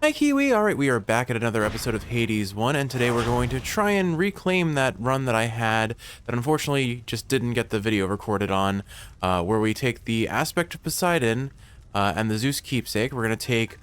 Hi Kiwi! Alright, we are back at another episode of Hades 1, and today we're going to try and reclaim that run that I had that unfortunately just didn't get the video recorded on, where we take the Aspect of Poseidon and the Zeus Keepsake. We're going to take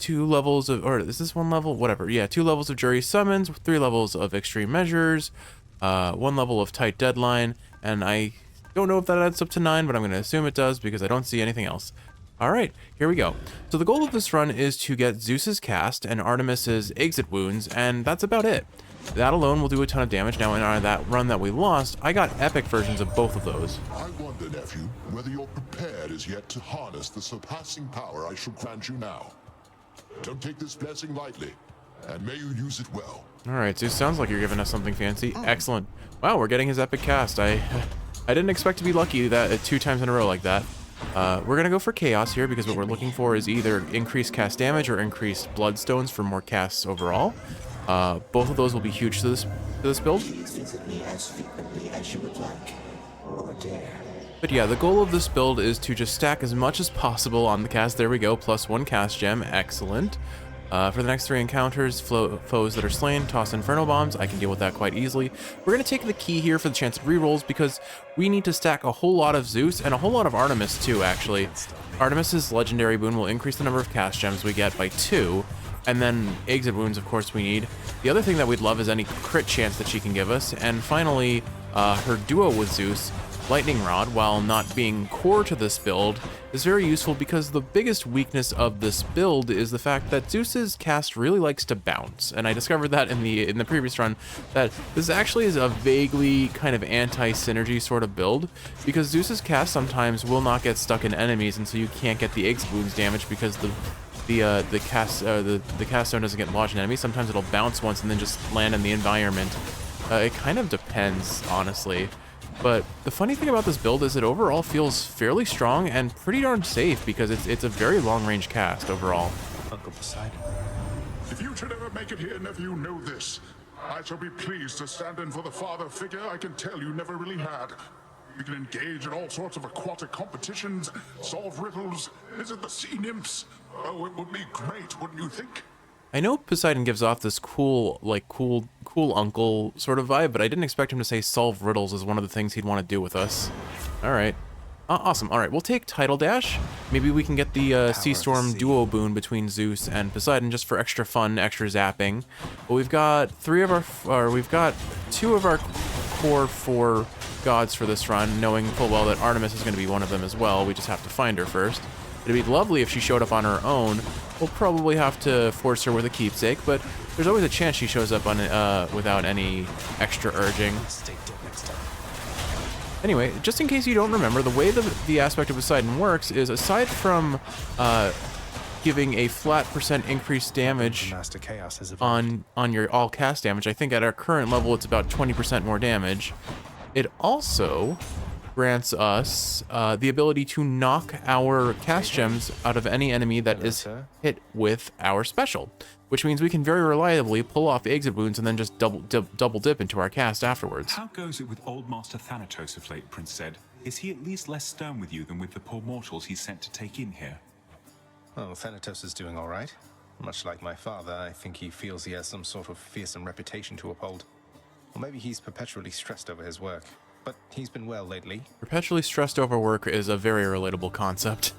2 levels of, or is this 1 level? Whatever. Yeah, 2 levels of Jury Summons, 3 levels of Extreme Measures, 1 level of Tight Deadline, and I don't know if that adds up to 9, but I'm going to assume it does because I don't see anything else. Alright, here we go. So the goal of this run is to get Zeus's cast and Artemis's exit wounds, and that's about it. That alone will do a ton of damage. Now in that run that we lost, I got epic versions of both of those. I wonder, nephew, whether you're prepared as yet to harness the surpassing power I shall grant you now. Don't take this blessing lightly, and may you use it well. Alright, Zeus, sounds like you're giving us something fancy. Excellent. Wow, we're getting his epic cast. I didn't expect to be lucky that 2 times in a row like that. We're gonna go for Chaos here because what we're looking for is either increased cast damage or increased bloodstones for more casts overall. Both of those will be huge to this build. But yeah, the goal of this build is to just stack as much as possible on the cast. There we go, plus 1 cast gem, excellent. For the next 3 encounters, foes that are slain, toss Inferno Bombs. I can deal with that quite easily. We're going to take the key here for the chance of rerolls because we need to stack a whole lot of Zeus and a whole lot of Artemis too, actually. Artemis's legendary boon will increase the number of cast gems we get by 2, and then exit wounds, of course, we need. The other thing that we'd love is any crit chance that she can give us. And finally, her duo with Zeus, Lightning Rod, while not being core to this build, is very useful because the biggest weakness of this build is the fact that Zeus's cast really likes to bounce, and I discovered that in the previous run, that this actually is a vaguely kind of anti-synergy sort of build, because Zeus's cast sometimes will not get stuck in enemies, and so you can't get the exit wounds damage because the cast stone doesn't get lodged in enemies. Sometimes it'll bounce once and then just land in the environment. It kind of depends, honestly. But the funny thing about this build is it overall feels fairly strong and pretty darn safe because it's a very long-range cast overall. Uncle Poseidon. If you should ever make it here, nephew, know this. I shall be pleased to stand in for the father figure I can tell you never really had. You can engage in all sorts of aquatic competitions, solve riddles, visit the sea nymphs. Oh, it would be great, wouldn't you think? I know Poseidon gives off this cool uncle sort of vibe, but I didn't expect him to say solve riddles as one of the things he'd want to do with us. Alright. Awesome. Alright, we'll take Tidal Dash. Maybe we can get the Sea Storm duo boon between Zeus and Poseidon just for extra fun, extra zapping. But we've got 2 of our core 4 gods for this run, knowing full well that Artemis is going to be one of them as well. We just have to find her first. It'd be lovely if she showed up on her own. We'll probably have to force her with a keepsake, but there's always a chance she shows up on without any extra urging. Anyway, just in case you don't remember, the way the Aspect of Poseidon works is, aside from giving a flat % increased damage on your all cast damage, I think at our current level it's about 20% more damage, it also grants us the ability to knock our cast gems out of any enemy that is hit with our special, which means we can very reliably pull off exit wounds and then just double dip into our cast afterwards. How goes it with old Master Thanatos of late, Prince Zed? Is he at least less stern with you than with the poor mortals he's sent to take in here? Oh, Thanatos is doing all right. Much like my father, I think he feels he has some sort of fearsome reputation to uphold. Or maybe he's perpetually stressed over his work. But he's been well lately. Perpetually stressed over work is a very relatable concept.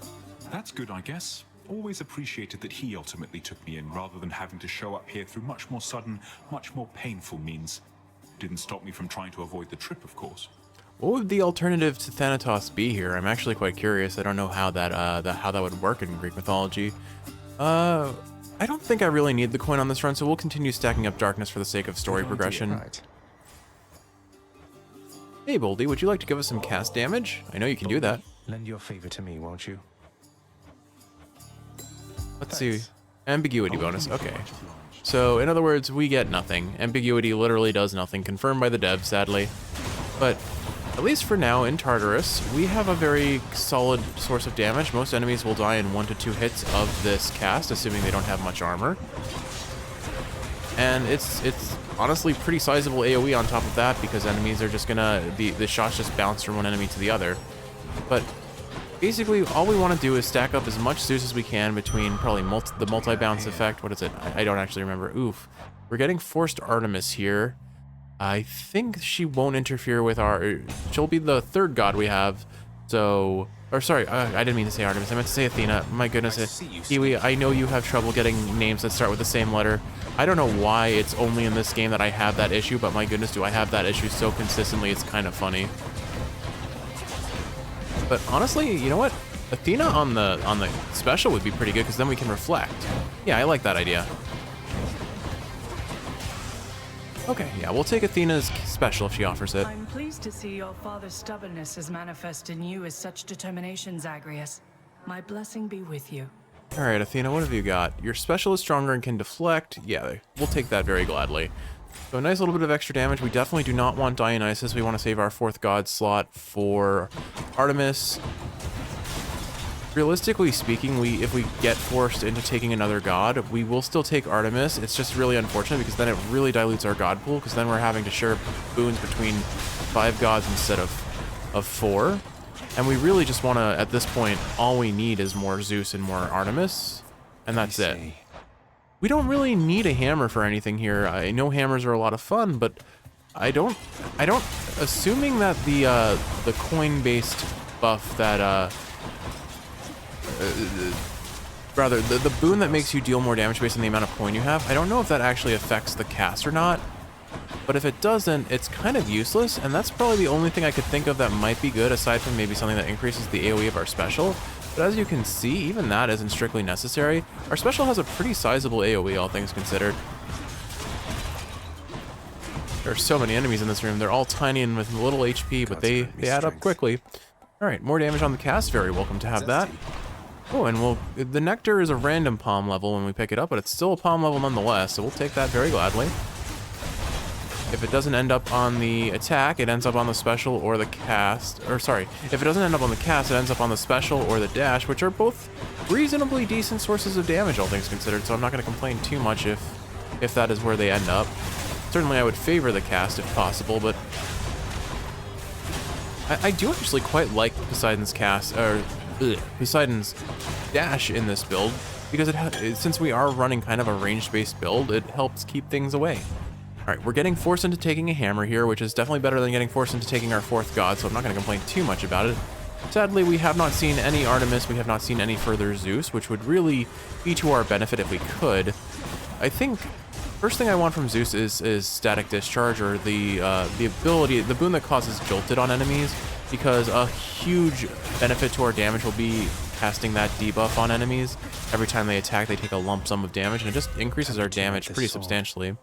That's good, I guess. Always appreciated that he ultimately took me in, rather than having to show up here through much more sudden, much more painful means. Didn't stop me from trying to avoid the trip, of course. What would the alternative to Thanatos be here? I'm actually quite curious. I don't know how that would work in Greek mythology. I don't think I really need the coin on this run, so we'll continue stacking up darkness for the sake of story progression. Right. Hey, Boldy, would you like to give us some cast damage? I know you can do that. Lend your favor to me, won't you? Let's see. Ambiguity bonus. Okay. So, in other words, we get nothing. Ambiguity literally does nothing. Confirmed by the dev, sadly. But, at least for now, in Tartarus, we have a very solid source of damage. Most enemies will die in 1 to 2 hits of this cast, assuming they don't have much armor. And it's honestly pretty sizable AoE on top of that, because enemies are just gonna the shots just bounce from one enemy to the other. But basically all we want to do is stack up as much Zeus as we can between probably the multi-bounce effect. What is it? I don't actually remember. Oof. We're getting forced Artemis here. I think she won't interfere with our... She'll be the third god we have. So... Or sorry, I didn't mean to say Artemis. I meant to say Athena. My goodness. Kiwi, I know you have trouble getting names that start with the same letter. I don't know why it's only in this game that I have that issue, but my goodness, do I have that issue so consistently, it's kind of funny. But honestly, you know what? Athena on the special would be pretty good, because then we can reflect. Yeah, I like that idea. Okay, yeah, we'll take Athena's special if she offers it. I'm pleased to see your father's stubbornness is manifest in you as such determination, Zagreus. My blessing be with you. All right, Athena, what have you got? Your special is stronger and can deflect. Yeah, we'll take that very gladly. So a nice little bit of extra damage. We definitely do not want Dionysus. We want to save our 4th god slot for Artemis. Realistically speaking, if we get forced into taking another god, we will still take Artemis. It's just really unfortunate because then it really dilutes our god pool, because then we're having to share boons between 5 gods instead of 4. And we really just want to, at this point, all we need is more Zeus and more Artemis, and that's it. We don't really need a hammer for anything here. I know hammers are a lot of fun, but I don't, assuming that the coin-based buff that, rather, the boon that makes you deal more damage based on the amount of coin you have, I don't know if that actually affects the cast or not. But if it doesn't, it's kind of useless, and that's probably the only thing I could think of that might be good, aside from maybe something that increases the AoE of our special. But as you can see, even that isn't strictly necessary. Our special has a pretty sizable AoE, all things considered. There are so many enemies in this room. They're all tiny and with little HP, but they add up quickly. Alright, more damage on the cast. Very welcome to have that. Oh, and the Nectar is a random palm level when we pick it up, but it's still a palm level nonetheless, so we'll take that very gladly. If it doesn't end up on the attack, it ends up on the special or the cast. Or sorry, if it doesn't end up on the cast, it ends up on the special or the dash, which are both reasonably decent sources of damage, all things considered, so I'm not going to complain too much if that is where they end up. Certainly I would favor the cast if possible, but I do actually quite like Poseidon's cast, or Poseidon's dash in this build, because since we are running kind of a range-based build, it helps keep things away. Alright, we're getting forced into taking a hammer here, which is definitely better than getting forced into taking our 4th god, so I'm not going to complain too much about it. Sadly, we have not seen any Artemis, we have not seen any further Zeus, which would really be to our benefit if we could. I think first thing I want from Zeus is static discharge, or the ability, the boon that causes jolted on enemies, because a huge benefit to our damage will be casting that debuff on enemies. Every time they attack, they take a lump sum of damage, and it just increases our damage pretty substantially.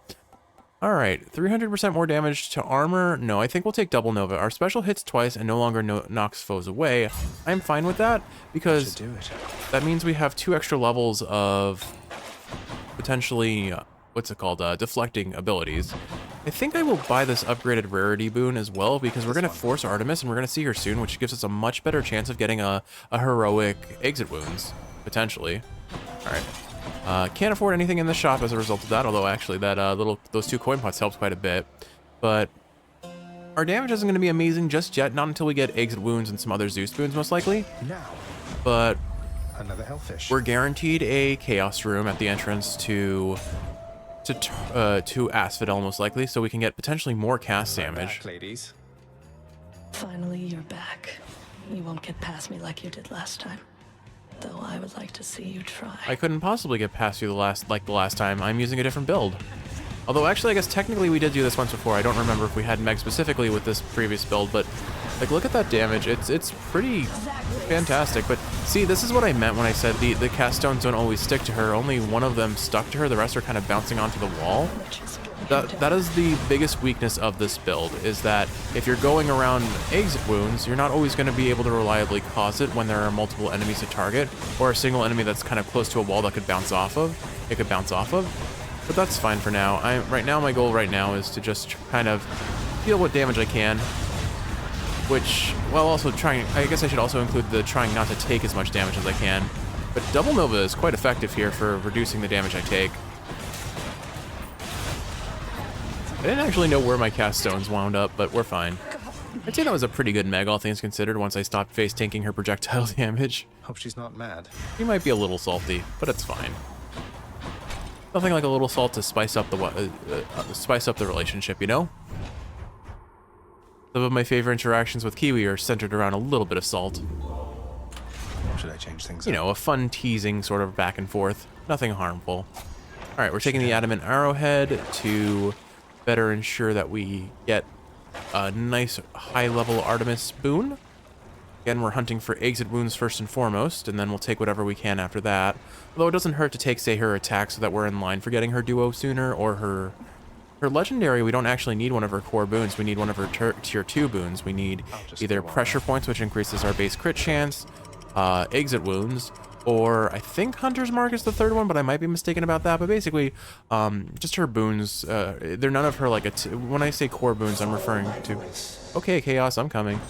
Alright, 300% more damage to armor. No, I think we'll take Double Nova. Our special hits twice and no longer knocks foes away. I'm fine with that, because that means we have 2 extra levels of potentially, what's it called, deflecting abilities. I think I will buy this upgraded rarity boon as well, because we're going to force Artemis, and we're going to see her soon, which gives us a much better chance of getting a heroic exit wounds, potentially. Alright. Can't afford anything in the shop as a result of that, although actually that those 2 coin pots helped quite a bit. But our damage isn't going to be amazing just yet, not until we get exit wounds and some other Zeus boons most likely. But another hellfish. We're guaranteed a chaos room at the entrance to Asphodel most likely, so we can get potentially more cast damage. Back, ladies. Finally, you're back. You won't get past me like you did last time. Though I would like to see you try. I couldn't possibly get past you the last time. I'm using a different build. Although actually, I guess technically we did do this once before. I don't remember if we had Meg specifically with this previous build, but like, look at that damage. It's pretty fantastic. But see, this is what I meant when I said the cast stones don't always stick to her. Only one of them stuck to her. The rest are kind of bouncing onto the wall. That is the biggest weakness of this build, is that if you're going around exit wounds, you're not always going to be able to reliably cause it when there are multiple enemies to target, or a single enemy that's kind of close to a wall that could bounce off of. But that's fine for now. Right now, my goal right now is to just kind of deal what damage I can, which, while also trying, I guess I should also include the trying not to take as much damage as I can. But Double Nova is quite effective here for reducing the damage I take. I didn't actually know where my cast stones wound up, but we're fine. I'd say that was a pretty good meg, all things considered, once I stopped face tanking her projectile damage. Hope she's not mad. She might be a little salty, but it's fine. Nothing like a little salt to spice up the relationship, you know? Some of my favorite interactions with Kiwi are centered around a little bit of salt. Should I change things You up? know, a fun teasing sort of back and forth. Nothing harmful. All right, we're taking the adamant arrowhead to better ensure that we get a nice high-level Artemis boon. Again, we're hunting for exit wounds first and foremost, and then we'll take whatever we can after that. Although it doesn't hurt to take, say, her attack so that we're in line for getting her duo sooner, or her legendary. We don't actually need one of her core boons. We need one of her tier 2 boons. We need either pressure points, which increases our base crit chance, exit wounds, or I think Hunter's Mark is the third one, but I might be mistaken about that. But basically, just her boons. They're none of her, like, when I say core boons, I'm referring to... Okay, Chaos, I'm coming.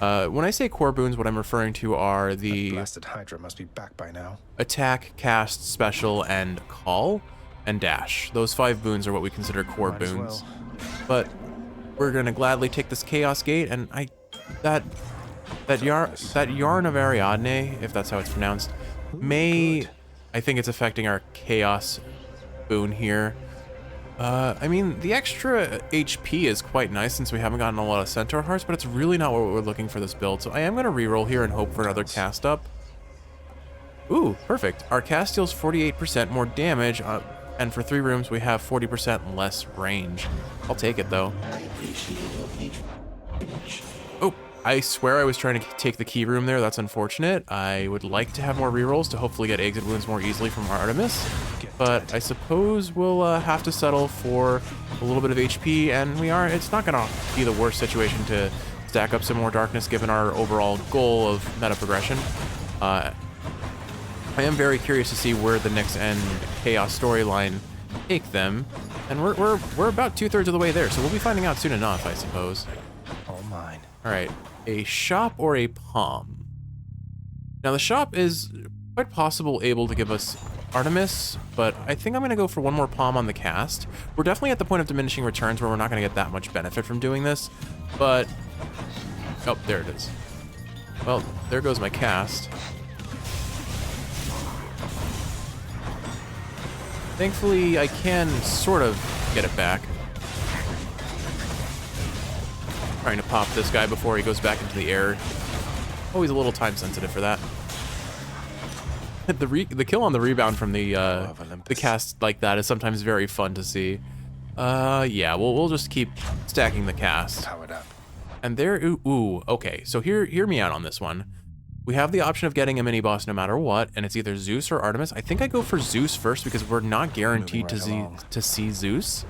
When I say core boons, what I'm referring to are the... That blasted Hydra must be back by now. Attack, cast, special, and call, and dash. Those 5 boons are what we consider core Might as boons. well. But we're gonna gladly take this Chaos Gate, and that yarn of Ariadne, if that's how it's pronounced, I think it's affecting our Chaos boon here. I mean, the extra HP is quite nice since we haven't gotten a lot of Centaur Hearts, but it's really not what we're looking for this build. So I am going to reroll here and hope for another cast up. Ooh, perfect. Our cast deals 48% more damage, and for 3 rooms we have 40% less range. I'll take it though. Oh, I swear I was trying to take the key room there. That's unfortunate. I would like to have more rerolls to hopefully get exit wounds more easily from Artemis, but I suppose we'll have to settle for a little bit of HP, and it's not gonna be the worst situation to stack up some more darkness given our overall goal of meta progression. I am very curious to see where the Nyx and Chaos storyline take them, and we're about 2/3 of the way there, so we'll be finding out soon enough, I suppose. All mine. All right, a shop or a palm. Now the shop is quite possible able to give us Artemis, but I think I'm gonna go for one more palm on the cast. We're definitely at the point of diminishing returns where we're not gonna get that much benefit from doing this, but, oh, there it is. Well, there goes my cast. Thankfully, I can sort of get it back. Trying to pop this guy before he goes back into the air. Always a little time sensitive for that. The kill on the rebound from the cast like that is sometimes very fun to see. Yeah, we'll just keep stacking the cast. Powered up. And there, ooh, okay. So hear me out on this one. We have the option of getting a mini boss no matter what, and it's either Zeus or Artemis. I think I go for Zeus first because we're not guaranteed to see Zeus.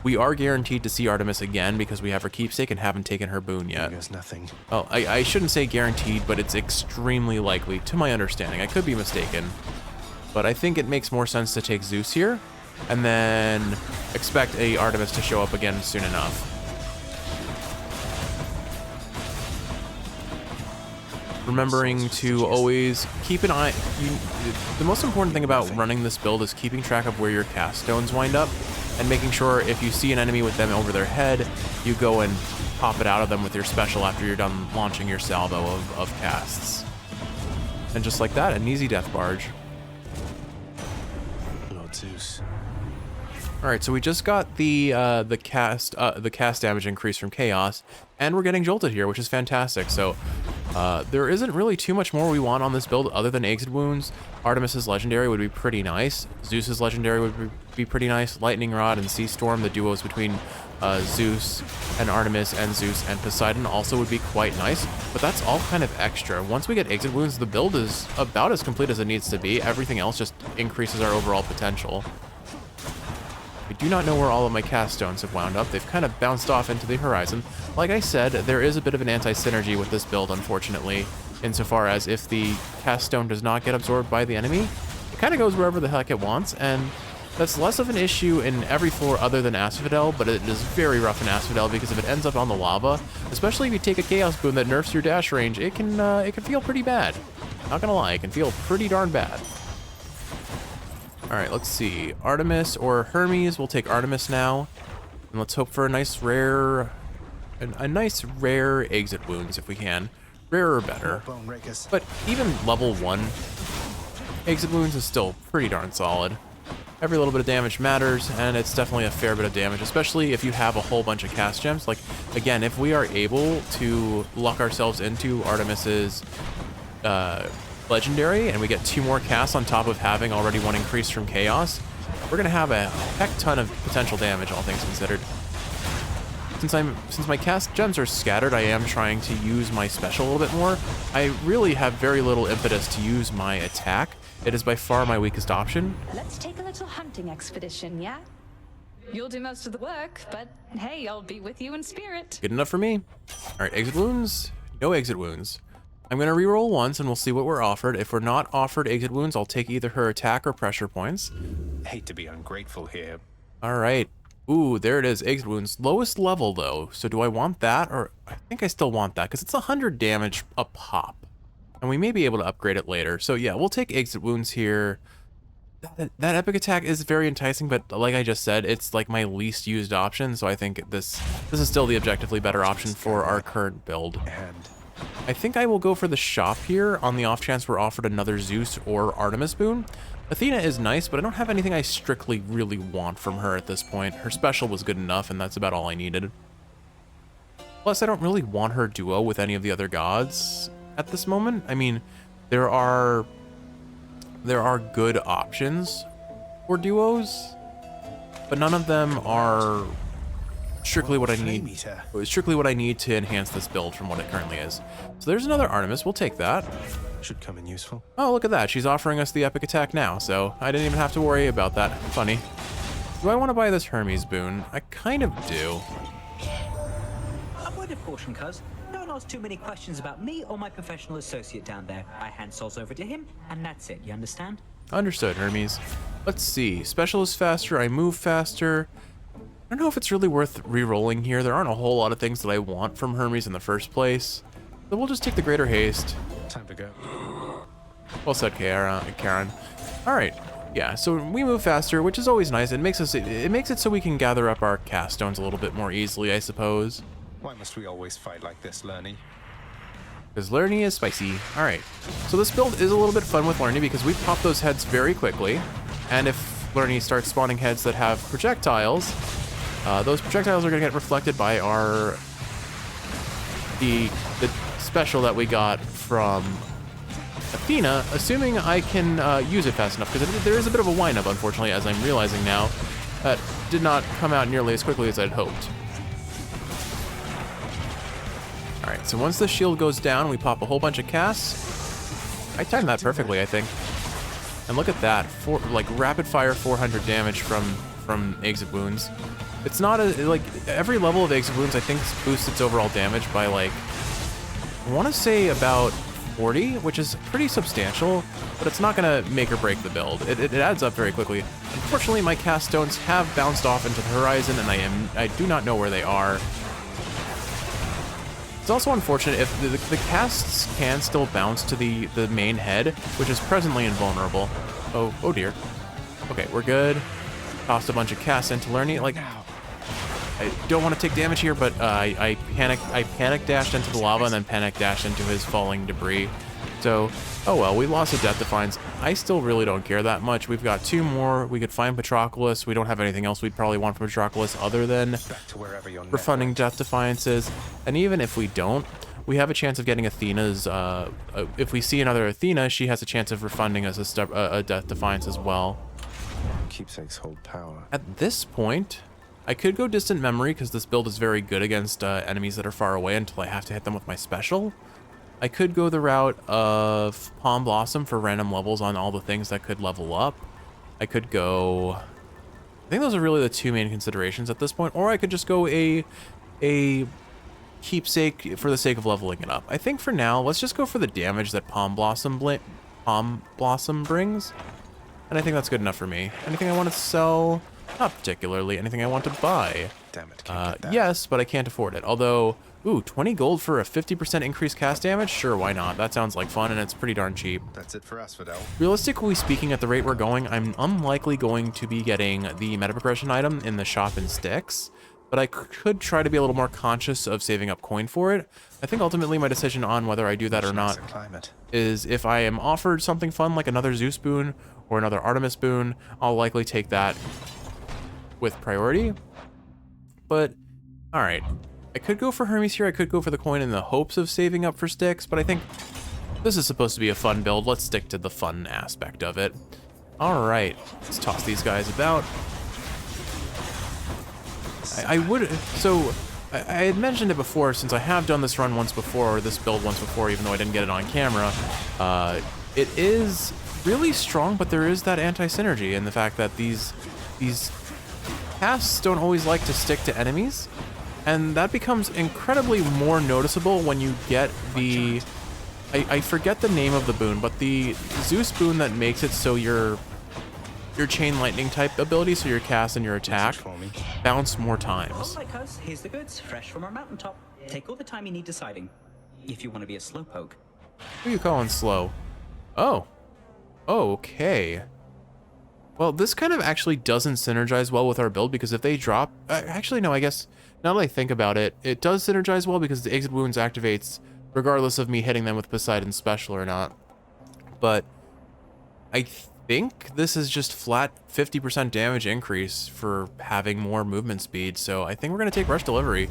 We are guaranteed to see Artemis again because we have her keepsake and haven't taken her boon yet. There's nothing. Well, I shouldn't say guaranteed, but it's extremely likely, to my understanding. I could be mistaken, but I think it makes more sense to take Zeus here, and then expect a Artemis to show up again soon enough. Remembering to always keep an eye. The most important thing about running this build is keeping track of where your cast stones wind up, and making sure if you see an enemy with them over their head, you go and pop it out of them with your special after you're done launching your salvo of casts. And just like that, an easy death barge. Lord Zeus. All right, so we just got the cast damage increase from Chaos, and we're getting jolted here, which is fantastic. So there isn't really too much more we want on this build other than exit wounds. Artemis's legendary would be pretty nice. Zeus's legendary would be pretty nice. Lightning Rod and Sea Storm, the duos between Zeus and Artemis and Zeus and Poseidon also would be quite nice, but that's all kind of extra. Once we get exit wounds, the build is about as complete as it needs to be. Everything else just increases our overall potential. I do not know where all of my cast stones have wound up. They've kind of bounced off into the horizon. Like I said, there is a bit of an anti-synergy with this build, unfortunately, insofar as if the cast stone does not get absorbed by the enemy, it kind of goes wherever the heck it wants, and that's less of an issue in every floor other than Asphodel, but it is very rough in Asphodel because if it ends up on the lava, especially if you take a Chaos Boon that nerfs your dash range, it can feel pretty bad. Not gonna lie, it can feel pretty darn bad. All right, let's see. Artemis or Hermes. We'll take Artemis now. And let's hope for a nice rare a nice rare exit wounds if we can. Rarer or better. Bone rakers. But even level 1 exit wounds is still pretty darn solid. Every little bit of damage matters, and it's definitely a fair bit of damage, especially if you have a whole bunch of cast gems. Like, again, if we are able to luck ourselves into Artemis's legendary, and we get 2 more casts on top of having already 1 increase from chaos, we're gonna have a heck ton of potential damage, all things considered. Since my cast gems are scattered, I am trying to use my special a little bit more. I really have very little impetus to use my attack. It is by far my weakest option. Let's take a little hunting expedition, yeah? You'll do most of the work, but hey, I'll be with you in spirit. Good enough for me. All right, exit wounds. No exit wounds. I'm gonna reroll once and we'll see what we're offered. If we're not offered exit wounds, I'll take either her attack or pressure points. Hate to be ungrateful here. All right. Ooh, there it is, exit wounds. Lowest level though, so do I want that? Or I think I still want that because it's 100 damage a pop. And we may be able to upgrade it later. So yeah, we'll take exit wounds here. That epic attack is very enticing, but like I just said, it's like my least used option. So I think this is still the objectively better option for our current build. And I think I will go for the shop here on the off chance we're offered another Zeus or Artemis boon. Athena is nice, but I don't have anything I strictly really want from her at this point. Her special was good enough, and that's about all I needed. Plus, I don't really want her duo with any of the other gods at this moment. I mean, there are good options for duos, but none of them are strictly what I need. Strictly what I need to enhance this build from what it currently is. So there's another Artemis. We'll take that. should come in useful. Oh, look at that. She's offering us the epic attack now, so I didn't even have to worry about that. Funny. Do I want to buy this Hermes boon? I kind of do. A word of caution, cuz. Don't ask too many questions about me or my professional associate down there. I hand souls over to him, and that's it. You understand? Understood, Hermes. Let's see. Special is faster. I move faster. I don't know if it's really worth re-rolling here. There aren't a whole lot of things that I want from Hermes in the first place. So we'll just take the greater haste. Time to go. Well said, Karen. All right. Yeah, so we move faster, which is always nice. It makes it so we can gather up our cast stones a little bit more easily, I suppose. Why must we always fight like this, Lerny? Because Lerny is spicy. All right. So this build is a little bit fun with Lerny because we pop those heads very quickly. And if Lerny starts spawning heads that have projectiles, those projectiles are going to get reflected by the special that we got from Athena, assuming I can use it fast enough, because there is a bit of a wind-up, unfortunately, as I'm realizing now. That did not come out nearly as quickly as I'd hoped. Alright, so once the shield goes down, we pop a whole bunch of casts. I timed that perfectly, I think. And look at that, rapid-fire 400 damage from exit wounds. It's not every level of exit wounds, I think, boosts its overall damage by, I want to say about 40, which is pretty substantial, but it's not going to make or break the build. It adds up very quickly. Unfortunately, my cast stones have bounced off into the horizon, and I do not know where they are. It's also unfortunate if the casts can still bounce to the main head, which is presently invulnerable. Oh dear. Okay, we're good. Tossed a bunch of casts into Lerny. I don't want to take damage here, but I panic dashed into the lava and then panic dashed into his falling debris. So, oh well, we lost a Death Defiance. I still really don't care that much. We've got 2 more. We could find Patroclus. We don't have anything else we'd probably want from Patroclus other than Back to wherever your refunding Death Defiances. And even if we don't, we have a chance of getting Athena's. If we see another Athena, she has a chance of refunding us a Death Defiance as well. Keepsakes hold power. At this point, I could go Distant Memory because this build is very good against enemies that are far away until I have to hit them with my special. I could go the route of Palm Blossom for random levels on all the things that could level up. I could go... I think those are really the 2 main considerations at this point. Or I could just go a Keepsake for the sake of leveling it up. I think for now, let's just go for the damage that Palm Blossom brings. And I think that's good enough for me. Anything I want to sell? Not particularly. Anything I want to buy? Damn it, can't get that. Yes, but I can't afford it. Although, ooh, 20 gold for a 50% increased cast damage? Sure, why not? That sounds like fun, and it's pretty darn cheap. That's it for us, Fidel. Realistically speaking, at the rate we're going, I'm unlikely going to be getting the meta progression item in the shop in Styx. but I could try to be a little more conscious of saving up coin for it. I think ultimately my decision on whether I do that or not is if I am offered something fun like another Zeus boon or another Artemis boon, I'll likely take that with priority. But, alright. I could go for Hermes here, I could go for the coin in the hopes of saving up for sticks, but I think this is supposed to be a fun build. Let's stick to the fun aspect of it. Alright, let's toss these guys about. I had mentioned it before, since I have done this run once before, or this build once before, even though I didn't get it on camera. It is really strong, but there is that anti-synergy in the fact that these casts don't always like to stick to enemies, and that becomes incredibly more noticeable when you get the... I forget the name of the boon, but the Zeus boon that makes it so your chain lightning type ability, so your cast and your attack, bounce more times. Alright, cuz, here's the goods, fresh from our mountaintop. Take all the time you need deciding, if you want to be a slowpoke. Who are you calling slow? Oh. Okay. Well, this kind of actually doesn't synergize well with our build, because if they drop... actually, no, I guess, now that I think about it, it does synergize well because the Exit Wounds activates regardless of me hitting them with Poseidon's special or not. But I think this is just flat 50% damage increase for having more movement speed, so I think we're going to take Rush Delivery.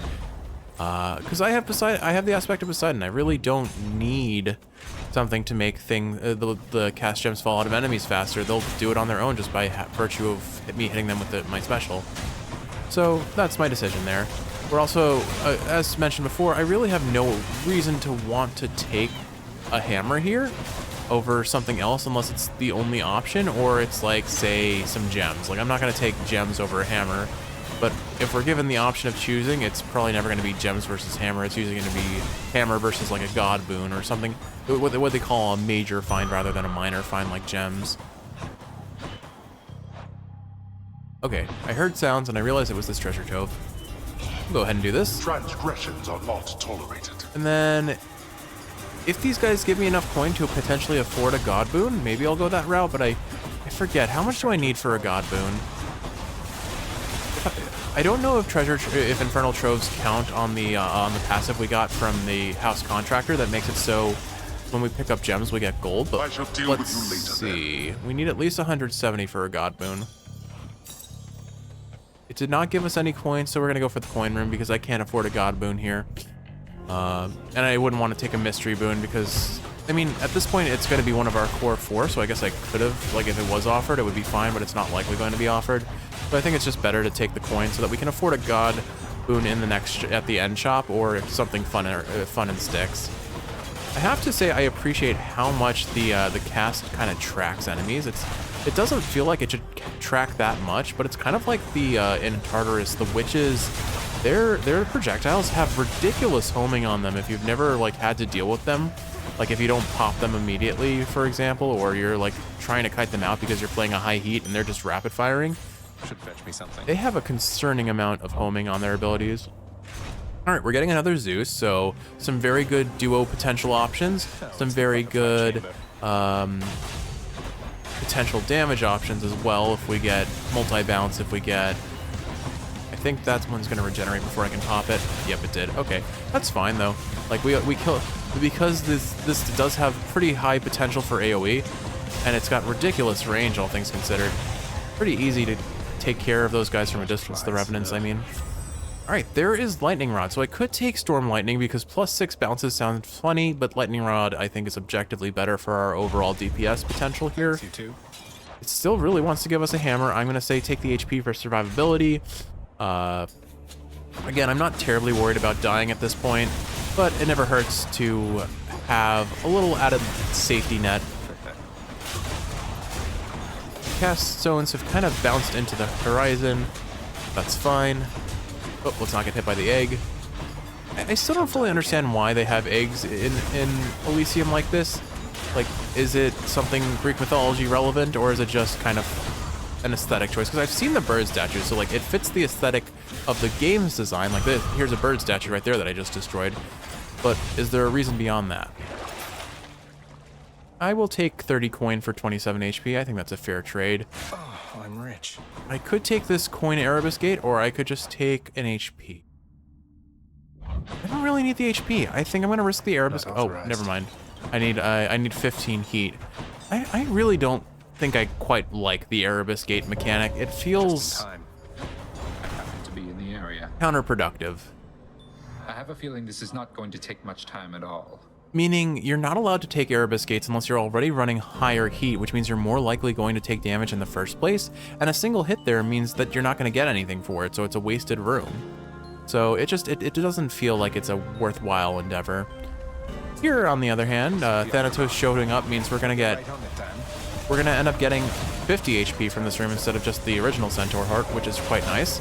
Because I have Poseidon, I have the aspect of Poseidon. I really don't need something to make the cast gems fall out of enemies faster. They'll do it on their own just by virtue of me hitting them with my special. So that's my decision there. We're also, as mentioned before, I really have no reason to want to take a hammer here over something else unless it's the only option, or it's like, say, some gems. Like, I'm not going to take gems over a hammer, but if we're given the option of choosing, it's probably never going to be gems versus hammer. It's usually going to be hammer versus like a god boon or something, what they call a major find rather than a minor find like gems. Okay, I heard sounds and I realized it was this treasure trove. We'll go ahead and do this. Transgressions are not tolerated. And then, if these guys give me enough coin to potentially afford a god boon, maybe I'll go that route, but I forget. How much do I need for a god boon? I don't know if Infernal Troves count on the passive we got from the House Contractor that makes it so when we pick up gems we get gold, but I shall deal with you later, see. We need at least 170 for a god boon. It did not give us any coins, so we're gonna go for the coin room because I can't afford a god boon here. And I wouldn't want to take a mystery boon because, I mean, at this point it's going to be one of our core 4, so I guess I could have, like, if it was offered, it would be fine, but it's not likely going to be offered. But I think it's just better to take the coin so that we can afford a god boon in at the end shop, or something fun and sticks. I have to say I appreciate how much the cast kind of tracks enemies. It doesn't feel like it should track that much, but it's kind of like the in Tartarus, the witches. Their projectiles have ridiculous homing on them if you've never like had to deal with them. Like if you don't pop them immediately, for example, or you're like trying to kite them out because you're playing a high heat and they're just rapid firing. Should fetch me something. They have a concerning amount of homing on their abilities. All right, we're getting another Zeus, so some very good duo potential options, some very good potential damage options as well if we get multi-bounce, if we get... I think that one's going to regenerate before I can pop it. Yep, it did. Okay, that's fine though. Like we kill... Because this does have pretty high potential for AoE, and it's got ridiculous range, all things considered. Pretty easy to take care of those guys from a distance, the Revenants, I mean. Alright, there is Lightning Rod, so I could take Storm Lightning because +6 bounces sounds funny, but Lightning Rod I think is objectively better for our overall DPS potential here. It still really wants to give us a hammer. I'm going to say take the HP for survivability. Again, I'm not terribly worried about dying at this point, but it never hurts to have a little added safety net. Cast stones have kind of bounced into the horizon. That's fine. Oh, let's not get hit by the egg. I still don't fully understand why they have eggs in Elysium like this. Like, is it something Greek mythology relevant, or is it just kind of an aesthetic choice? Because I've seen the bird statue, so like it fits the aesthetic of the game's design. Like this, here's a bird statue right there that I just destroyed. But is there a reason beyond that? I will take 30 coin for 27 HP. I think that's a fair trade. Oh, I'm rich. I could take this coin Erebus Gate, or I could just take an HP. I don't really need the HP. I think I'm gonna risk the Erebus. Not Oh, authorized. never mind. I need 15 heat. I really don't think I quite like the Erebus Gate mechanic. It feels Time. I happen to be in the area. counterproductive. I have a feeling this is not going to take much time at all. Meaning you're not allowed to take Erebus Gates unless you're already running higher heat, which means you're more likely going to take damage in the first place, and a single hit there means that you're not going to get anything for it, so it's a wasted room. So it doesn't feel like it's a worthwhile endeavor. Here, on the other hand, Thanatos showing up means we're going to Right on it, Dan. end up getting 50 HP from this room instead of just the original Centaur Heart, which is quite nice.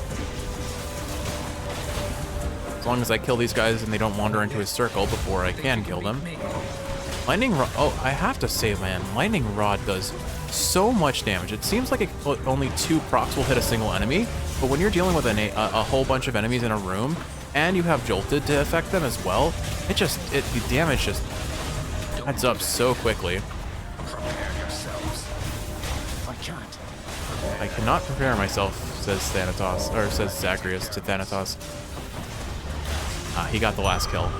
As long as I kill these guys and they don't wander into his circle before I can kill them. Lightning Rod, oh, I have to say, man, Lightning Rod does so much damage. It seems like only 2 procs will hit a single enemy, but when you're dealing with a whole bunch of enemies in a room, and you have Jolted to affect them as well, the damage just adds up so quickly. Prepare yourselves. I can't. I cannot prepare myself, says Thanatos, or says Zacharias to Thanatos. Ah, he got the last kill.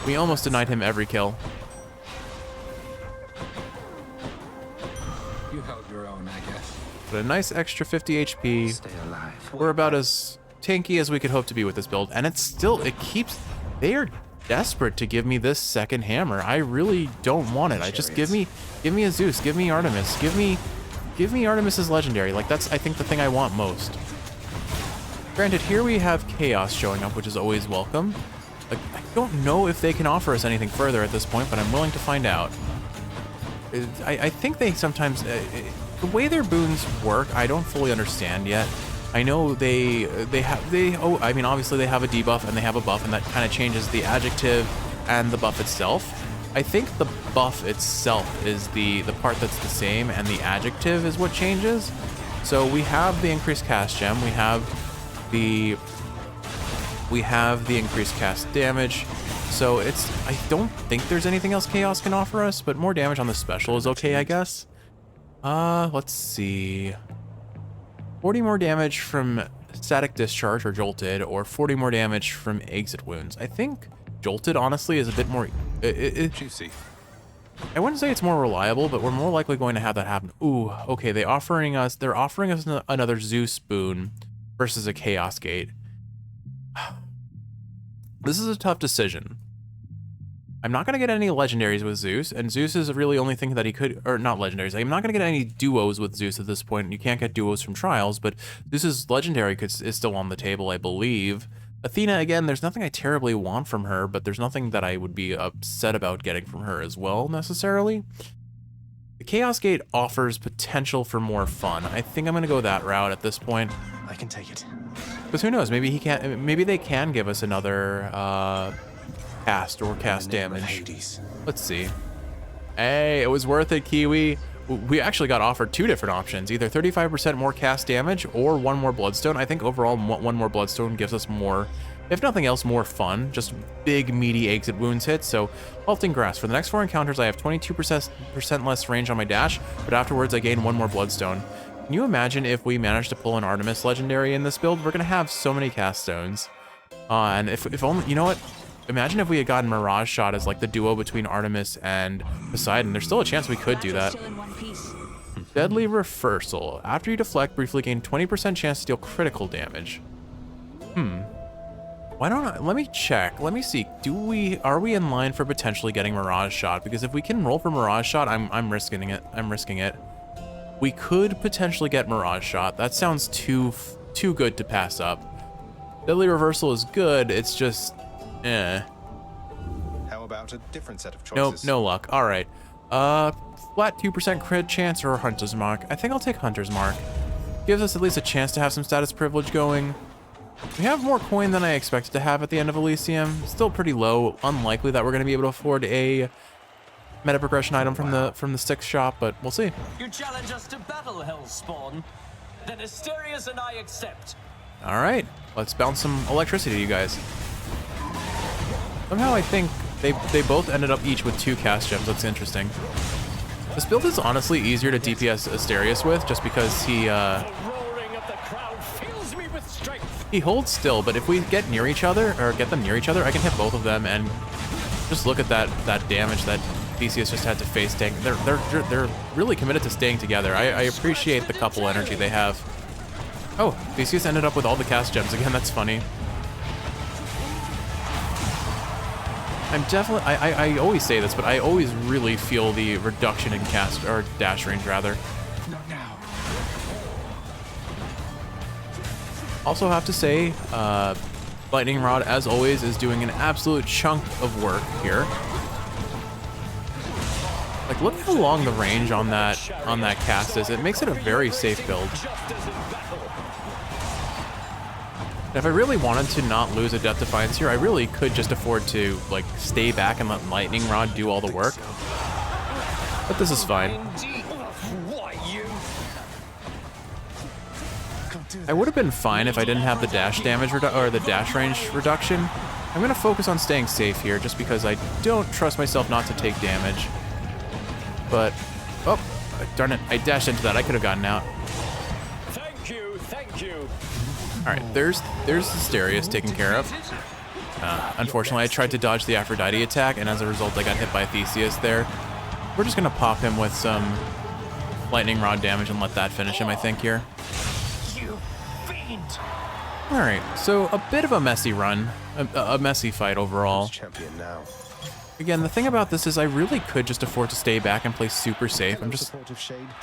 We almost denied him every kill. You held your own, I guess. But a nice extra 50 HP. Stay alive. We're about as tanky as we could hope to be with this build, and they are desperate to give me this second hammer. I really don't want it. I just give me a Zeus, give me Artemis, give me Artemis's legendary. Like, that's, I think, the thing I want most. Granted, here we have Chaos showing up, which is always welcome. Like, I don't know if they can offer us anything further at this point, but I'm willing to find out. I think they sometimes, the way their boons work, I don't fully understand yet. I know I mean, obviously they have a debuff and they have a buff, and that kind of changes the adjective and the buff itself. I think the buff itself is the part that's the same, and the adjective is what changes. So we have the increased cast gem, we have the increased cast damage. So I don't think there's anything else Chaos can offer us, but more damage on the special is okay, I guess. Let's see. 40 more damage from static discharge or jolted, or 40 more damage from exit wounds. I think jolted honestly is a bit more Juicy. I wouldn't say it's more reliable, but we're more likely going to have that happen. Ooh, okay, they're offering us another Zeus boon versus a Chaos Gate. This is a tough decision. I'm not going to get any legendaries with Zeus, and Zeus is really the only thing that he could, or not legendaries. I'm not going to get any duos with Zeus at this point. You can't get duos from Trials, but Zeus's legendary is still on the table, I believe. Athena, again, there's nothing I terribly want from her, but there's nothing that I would be upset about getting from her as well, necessarily. The Chaos Gate offers potential for more fun. I think I'm going to go that route at this point. I can take it. Because who knows, maybe they can give us another cast or cast damage. Hades. Let's see. Hey, it was worth it, Kiwi. We actually got offered 2 different options, either 35% more cast damage or 1 more Bloodstone. I think overall 1 more Bloodstone gives us more, if nothing else, more fun. Just big, meaty exit wounds hits. So, Halting Grass. For the next 4 encounters, I have 22% less range on my dash, but afterwards I gain 1 more Bloodstone. Can you imagine if we managed to pull an Artemis legendary in this build? We're going to have so many cast stones. And if only, you know what? Imagine if we had gotten Mirage Shot as like the duo between Artemis and Poseidon. There's still a chance we could do that. Deadly Reversal. After you deflect, briefly gain 20% chance to deal critical damage. Why don't I, let me check. Let me see. Are we in line for potentially getting Mirage Shot? Because if we can roll for Mirage Shot, I'm risking it. I'm risking it. We could potentially get Mirage Shot. That sounds too good to pass up. Deadly Reversal is good. It's just How about a different set of choices? No luck. All right. Flat 2% crit chance or Hunter's Mark. I think I'll take Hunter's Mark. Gives us at least a chance to have some status privilege going. We have more coin than I expected to have at the end of Elysium. Still pretty low. Unlikely that we're going to be able to afford a meta progression item from the Styx shop, but we'll see. You challenge us to battle, Hellspawn? Then Asterius and I accept. All right, let's bounce some electricity to you guys. Somehow I think they both ended up each with 2 cast gems. That's interesting. This build is honestly easier to DPS Asterius with, just because he holds still, but if we get near each other, or get them near each other, I can hit both of them, and just look at that damage that Theseus just had to face tank. They're really committed to staying together. I appreciate the couple energy they have. Oh, Theseus ended up with all the cast gems again. That's funny. I'm definitely, I always say this, but I always really feel the reduction in cast, or dash range rather. Not now. Also have to say, Lightning Rod, as always, is doing an absolute chunk of work here. Like, look how long the range on that cast is. It makes it a very safe build. If I really wanted to not lose a Death Defiance here, I really could just afford to, like, stay back and let Lightning Rod do all the work. But this is fine. I would have been fine if I didn't have the dash damage or the dash range reduction. I'm going to focus on staying safe here just because I don't trust myself not to take damage. But, oh, darn it, I dashed into that. I could have gotten out. Thank you, thank you. All right, there's Asterius taken care of. Unfortunately, I tried to dodge the Aphrodite attack, and as a result, I got hit by Theseus there. We're just going to pop him with some Lightning Rod damage and let that finish him, I think, here. All right, so a bit of a messy run, a messy fight overall. Champion now. Again, the thing about this is I really could just afford to stay back and play super safe. I'm just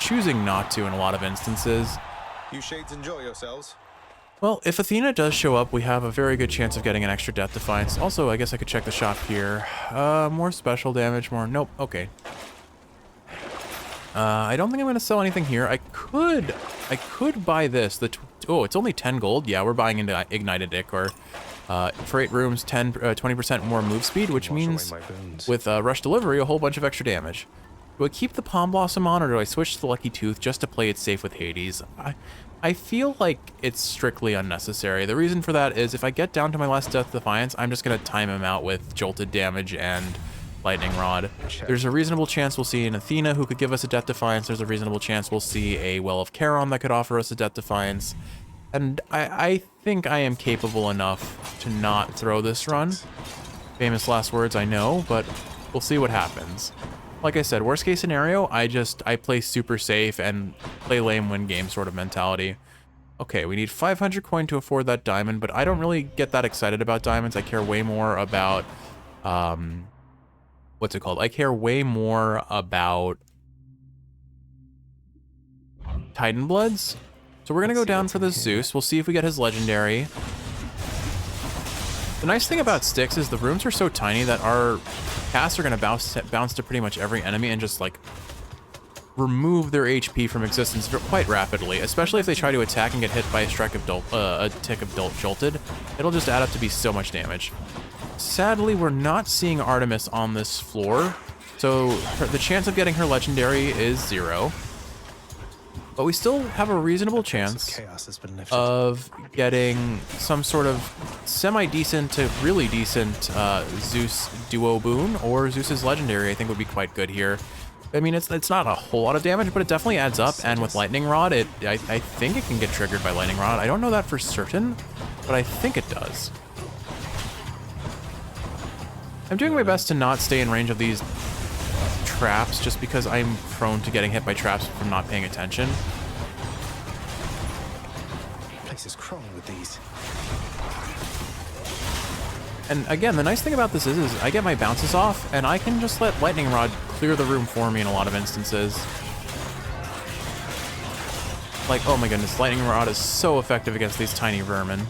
choosing not to in a lot of instances. You shades enjoy yourselves. Well, if Athena does show up, we have a very good chance of getting an extra Death Defiance. Also, I guess I could check the shop here. More special damage, more... Nope, okay. I don't think I'm going to sell anything here. I could buy this. Oh, it's only 10 gold. Yeah, we're buying into Ignited Ichor. For 8 rooms, 20% more move speed, which means with Rush Delivery, a whole bunch of extra damage. Do I keep the Palm Blossom on, or do I switch to the Lucky Tooth just to play it safe with Hades? I feel like it's strictly unnecessary. The reason for that is if I get down to my last Death Defiance, I'm just going to time him out with Jolted damage and Lightning Rod. There's a reasonable chance we'll see an Athena who could give us a Death Defiance. There's a reasonable chance we'll see a Well of Charon that could offer us a Death Defiance. And I think I am capable enough to not throw this run. Famous last words, I know, but we'll see what happens. Like I said, worst case scenario, I play super safe and play lame win game sort of mentality. Okay, we need 500 coin to afford that diamond, but I don't really get that excited about diamonds. I care way more about, what's it called? I care way more about Titan Bloods. So we're gonna go down for the Zeus. We'll see if we get his legendary. The nice thing about Styx is the rooms are so tiny that our casts are gonna bounce to pretty much every enemy and just like remove their HP from existence quite rapidly. Especially if they try to attack and get hit by a tick of Jolted, it'll just add up to be so much damage. Sadly, we're not seeing Artemis on this floor, so the chance of getting her legendary is 0. But we still have a reasonable chance of getting some sort of semi-decent to really decent Zeus duo boon, or Zeus's legendary I think would be quite good here. I mean, it's not a whole lot of damage, but it definitely adds up, and with Lightning Rod, I think it can get triggered by Lightning Rod. I don't know that for certain, but I think it does. I'm doing my best to not stay in range of these traps just because I'm prone to getting hit by traps from not paying attention. Place is crawling with these. And again, the nice thing about this is I get my bounces off and I can just let Lightning Rod clear the room for me in a lot of instances. Like, oh my goodness, Lightning Rod is so effective against these tiny vermin.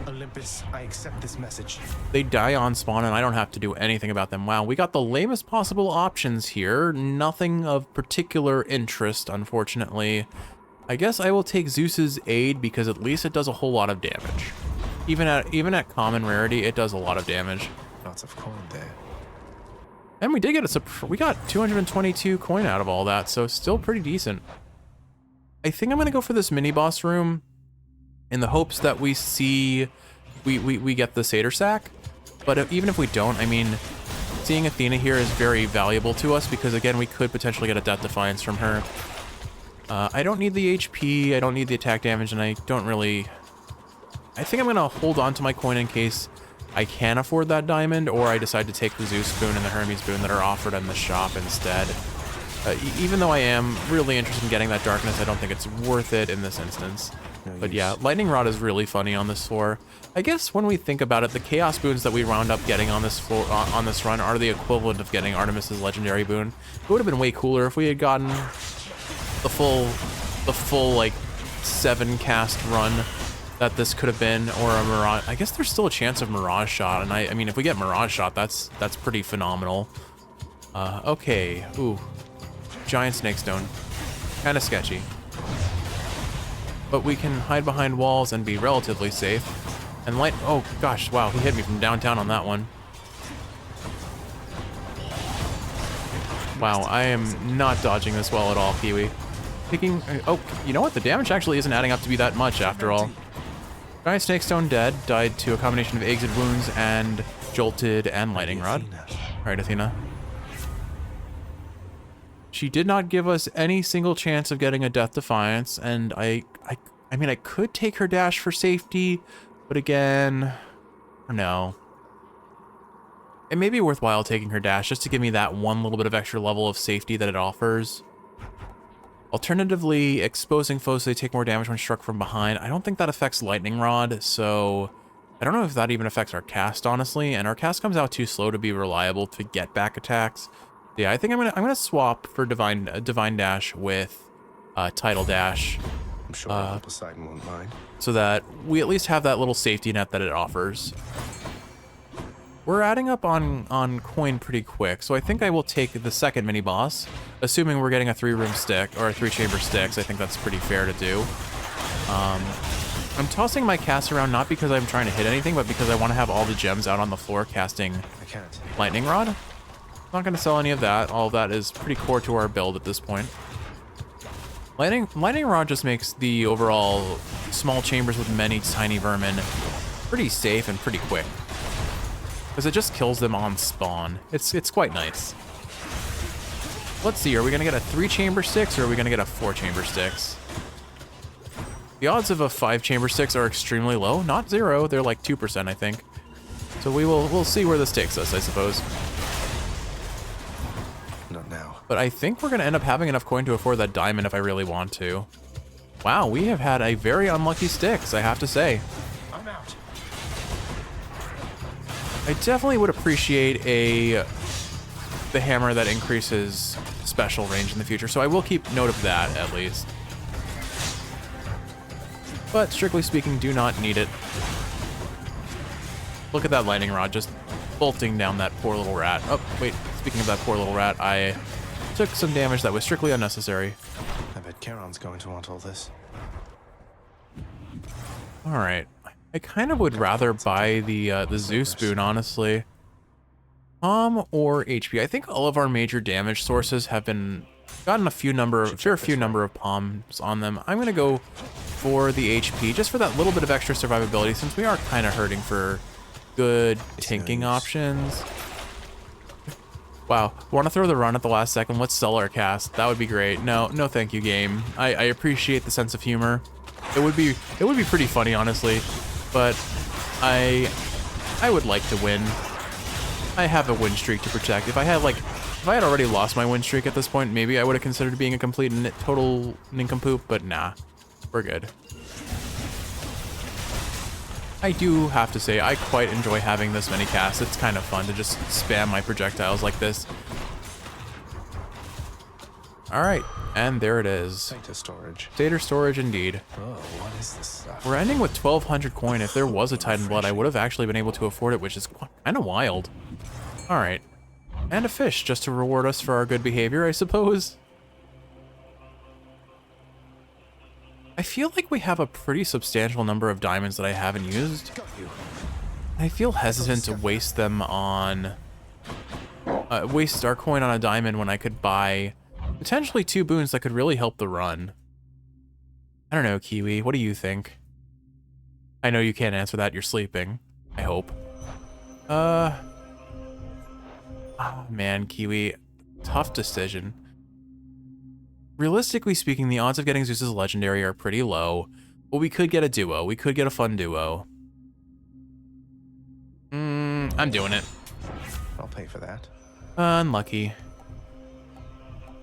Olympus, I accept this message. They die on spawn and I don't have to do anything about them. Wow, we got the lamest possible options here. Nothing of particular interest, unfortunately. I guess I will take Zeus's aid because at least it does a whole lot of damage. Even at common rarity, it does a lot of damage. Lots of coin there. And we did get we got 222 coin out of all that, so still pretty decent. I think I'm gonna go for this mini boss room in the hopes that we see we get the Satyr sack. But even if we don't, I mean, seeing Athena here is very valuable to us because, again, we could potentially get a Death Defiance from her. I don't need the HP, I don't need the attack damage, and I don't really... I think I'm going to hold on to my coin in case I can afford that diamond, or I decide to take the Zeus Boon and the Hermes Boon that are offered in the shop instead. Even though I am really interested in getting that darkness, I don't think it's worth it in this instance. But yeah, Lightning Rod is really funny on this floor. I guess when we think about it, the Chaos Boons that we wound up getting on this floor, on this run are the equivalent of getting Artemis's Legendary Boon. It would have been way cooler if we had gotten the full like 7 cast run that this could have been, or a Mirage. I guess there's still a chance of Mirage Shot, and I mean, if we get Mirage Shot, that's pretty phenomenal. Okay, ooh, Giant Snake Stone, kind of sketchy. But we can hide behind walls and be relatively safe. And light, oh gosh, wow, he hit me from downtown on that one. Wow, I am not dodging this well at all, Kiwi. Picking, oh, you know what? The damage actually isn't adding up to be that much after all. Giant Snake Stone dead, died to a combination of Exit Wounds and Jolted and Lightning Rod. Alright, Athena. She did not give us any single chance of getting a Death Defiance, and I mean, I could take her dash for safety, but again, no. It may be worthwhile taking her dash just to give me that one little bit of extra level of safety that it offers. Alternatively, exposing foes so they take more damage when struck from behind. I don't think that affects Lightning Rod, so I don't know if that even affects our cast, honestly, and our cast comes out too slow to be reliable to get back attacks. Yeah, I think I'm gonna swap for Divine Dash with Tidal Dash. I'm sure Poseidon won't mind. So that we at least have that little safety net that it offers. We're adding up on coin pretty quick, so I think I will take the second mini boss, assuming we're getting a 3-room stick or a 3-chamber sticks. I think that's pretty fair to do. I'm tossing my cast around not because I'm trying to hit anything, but because I want to have all the gems out on the floor casting Lightning Rod. Not going to sell any of that. All of that is pretty core to our build at this point. Lightning Rod just makes the overall small chambers with many tiny vermin pretty safe and pretty quick, because it just kills them on spawn. It's quite nice. Let's see, are we going to get a 3-chamber sticks or are we going to get a 4-chamber sticks? The odds of a 5-chamber sticks are extremely low. Not 0, they're like 2%, I think. So we'll see where this takes us, I suppose. Not now. But I think we're going to end up having enough coin to afford that diamond if I really want to. Wow, we have had a very unlucky sticks, I have to say. I'm out. I definitely would appreciate the hammer that increases special range in the future, so I will keep note of that at least. But strictly speaking, do not need it. Look at that Lightning Rod just bolting down that poor little rat. Oh, wait, speaking of that poor little rat, I took some damage that was strictly unnecessary. I bet Charon's going to want all this. Alright. I kind of would rather buy the Zeus Boon, honestly. Palm or HP. I think all of our major damage sources have gotten a fair few number of palms on them. I'm gonna go for the HP, just for that little bit of extra survivability, since we are kind of hurting for good tanking options. Wow, want to throw the run at the last second? Let's sell our cast. That would be great. No thank you, game. I appreciate the sense of humor. It would be pretty funny, honestly, but I would like to win. I have a win streak to protect. If I had already lost my win streak at this point, maybe I would have considered being a complete total nincompoop, but nah, we're good. I do have to say, I quite enjoy having this many casts. It's kind of fun to just spam my projectiles like this. Alright, and there it is. Data storage. Data storage indeed. Oh, what is this stuff? We're ending with 1,200 coin. If there was a Titan Blood, I would have actually been able to afford it, which is kind of wild. Alright. And a fish, just to reward us for our good behavior, I suppose. I feel like we have a pretty substantial number of diamonds that I haven't used. I feel hesitant to waste them on... waste our coin on a diamond when I could buy potentially 2 boons that could really help the run. I don't know, Kiwi, what do you think? I know you can't answer that, you're sleeping. I hope. Oh, man, Kiwi. Tough decision. Realistically speaking, the odds of getting Zeus's legendary are pretty low, but we could get a duo. We could get a fun duo. I'm doing it. I'll pay for that. Unlucky.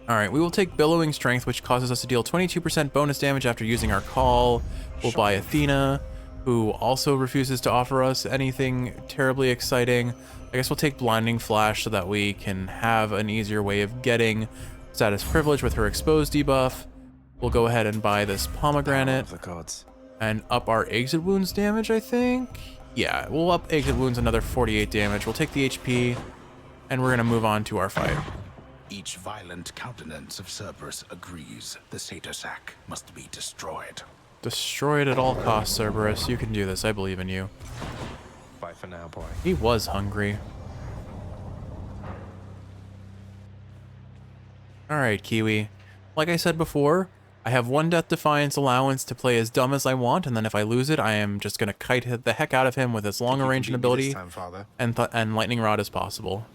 Alright, we will take Billowing Strength, which causes us to deal 22% bonus damage after using our call. We'll buy Athena, who also refuses to offer us anything terribly exciting. I guess we'll take Blinding Flash so that we can have an easier way of getting status privilege with her exposed debuff. We'll go ahead and buy this pomegranate and up our exit wounds damage, I think. Yeah, we'll up exit wounds another 48 damage. We'll take the HP, and we're gonna move on to our fight. Each violent countenance of Cerberus agrees the satyr sack must be destroyed. Destroy it at all costs, Cerberus. You can do this. I believe in you. Bye for now, boy. He was hungry. Alright, Kiwi. Like I said before, I have one Death Defiance allowance to play as dumb as I want, and then if I lose it, I am just going to kite the heck out of him with as long a range and ability and Lightning Rod as possible.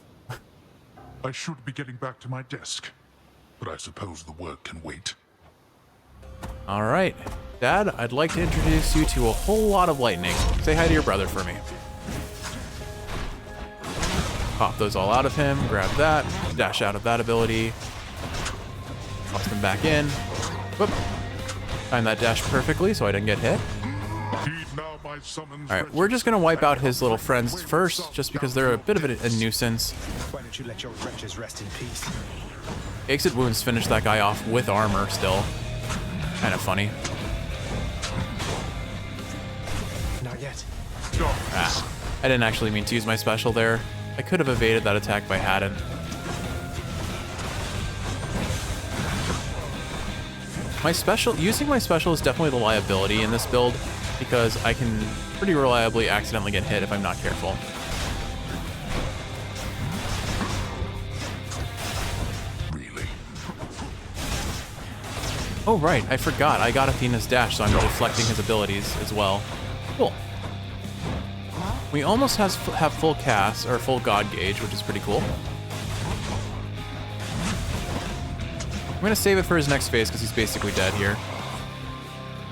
I should be getting back to my desk, but I suppose the work can wait. Alright. Dad, I'd like to introduce you to a whole lot of lightning. Say hi to your brother for me. Pop those all out of him, grab that, dash out of that ability. Toss them back in. Whoop. Timed that dash perfectly so I didn't get hit. Alright, we're just gonna wipe out his little friends first, just because they're a bit of a nuisance. Why don't you let your wretches rest in peace? Exit wounds finish that guy off with armor still. Kind of funny. Not yet. Ah, I didn't actually mean to use my special there. I could have evaded that attack if I hadn't. Using my special is definitely the liability in this build, because I can pretty reliably accidentally get hit if I'm not careful. Really? Oh right, I forgot. I got Athena's dash, so I'm deflecting his abilities as well. Cool. We almost have full cast, or full god gauge, which is pretty cool. I'm gonna save it for his next phase because he's basically dead here.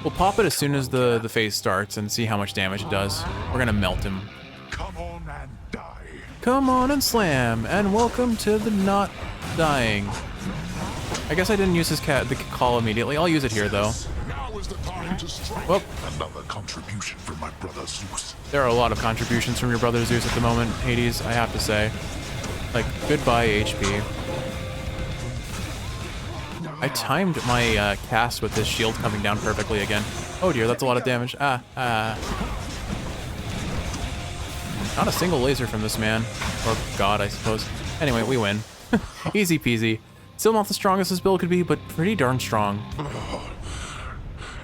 We'll pop it as soon as the phase starts and see how much damage it does. We're gonna melt him. Come on and die. Come on and slam, and welcome to the not dying. I guess I didn't use the call immediately. I'll use it here though. Now is the time to strike. Whoop. Another contribution from my brother Zeus. There are a lot of contributions from your brother Zeus at the moment, Hades, I have to say. Like, goodbye HP. I timed my cast with this shield coming down perfectly again. Oh dear, that's a lot of damage. Not a single laser from this man. Or god, I suppose. Anyway, we win. Easy peasy. Still not the strongest this build could be, but pretty darn strong.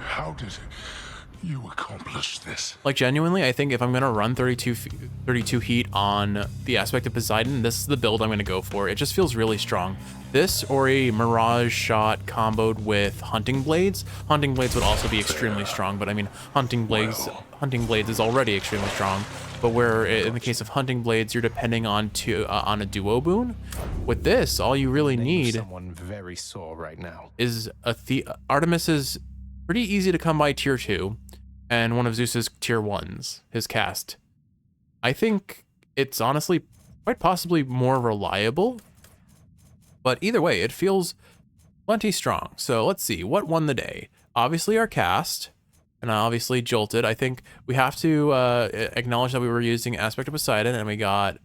How did you accomplish this? Like, genuinely, I think if I'm gonna run 32 heat on the aspect of Poseidon, this is the build I'm gonna go for. It just feels really strong. This or a Mirage shot comboed with Hunting Blades. Hunting Blades would also be extremely strong, but I mean, Hunting Blades is already extremely strong. But where in the case of Hunting Blades, you're depending on a duo boon. With this, all you really need someone very sore right now is Artemis is pretty easy to come by tier 2, and one of Zeus's tier 1s, his cast. I think it's honestly quite possibly more reliable, but either way, it feels plenty strong. So let's see, what won the day? Obviously our cast, and obviously Jolted. I think we have to acknowledge that we were using Aspect of Poseidon, and we got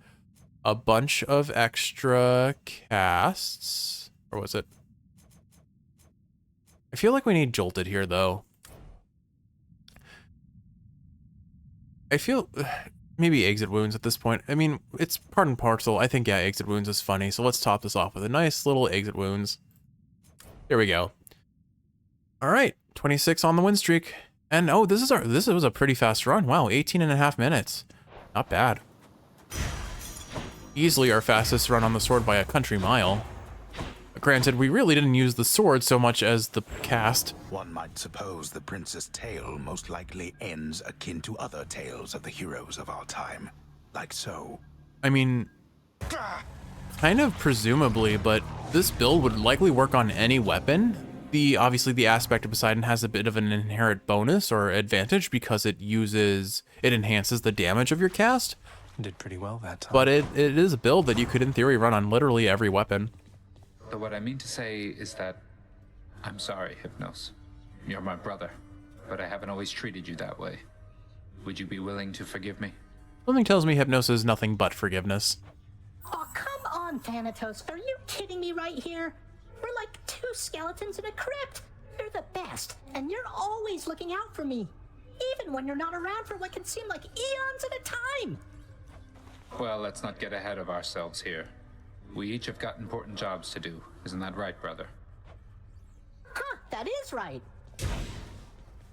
a bunch of extra casts. Or was it? I feel like we need Jolted here, though. I feel maybe Exit Wounds at this point. I mean, it's part and parcel. I think, yeah, Exit Wounds is funny. So let's top this off with a nice little Exit Wounds. Here we go. All right, 26 on the win streak. And oh, this was a pretty fast run. Wow, 18.5 minutes. Not bad. Easily our fastest run on the sword by a country mile. Granted, we really didn't use the sword so much as the cast. One might suppose the prince's tale most likely ends akin to other tales of the heroes of our time. Like so. I mean, Kind of presumably, but this build would likely work on any weapon. Obviously the aspect of Poseidon has a bit of an inherent bonus or advantage because it enhances the damage of your cast. Did pretty well that time. But it is a build that you could in theory run on literally every weapon. But what I mean to say is that I'm sorry, Hypnos. You're my brother, but I haven't always treated you that way. Would you be willing to forgive me? Something tells me Hypnos is nothing but forgiveness. Oh, come on, Thanatos. Are you kidding me right here? We're like two skeletons in a crypt. You're the best, and you're always looking out for me. Even when you're not around for what can seem like eons at a time. Well, let's not get ahead of ourselves here. We each have got important jobs to do. Isn't that right, brother? Huh, that is right.